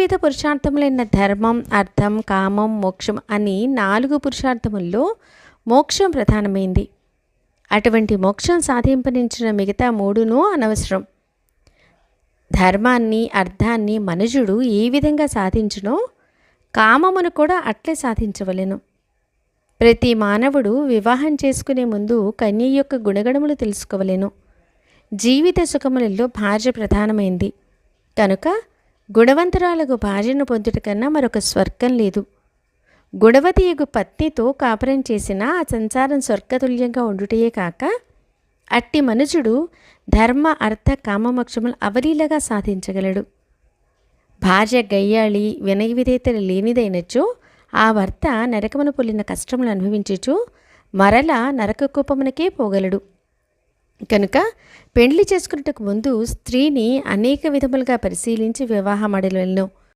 చతుర్విధ పురుషార్థములైన ధర్మం, అర్థం, కామం, మోక్షం అని 4 పురుషార్థముల్లో మోక్షం ప్రధానమైంది. అటువంటి మోక్షం సాధింపనించిన మిగతా 3 అనవసరం. ధర్మాన్ని, అర్థాన్ని మనుజుడు ఏ విధంగా సాధించునో కామమును కూడా అట్లే సాధించవలెను. ప్రతి మానవుడు వివాహం చేసుకునే ముందు కన్య యొక్క గుణగణములు తెలుసుకోవలెను. జీవిత సుఖములలో భార్య ప్రధానమైంది కనుక గుణవంతురాలకు భార్యను పొందుట కన్నా మరొక స్వర్గం లేదు. గుణవతియగు పత్నితో కాపురం చేసినా ఆ సంసారం స్వర్గతుల్యంగా ఉండుటయే కాక అట్టి మనుజుడు ధర్మ, అర్థ, కామమోక్షములు అవలీలగా సాధించగలడు. భార్య గయ్యాళి, వినయ విధేయతలు లేనిదైనచో ఆ భర్త నరకమును పొలిన కష్టములు అనుభవించుచు మరలా నరక కూపమునకే పోగలడు. కనుక పెండ్లి చేసుకున్నట్టుకు ముందు స్త్రీని అనేక విధములుగా పరిశీలించి వివాహమాడవలెను.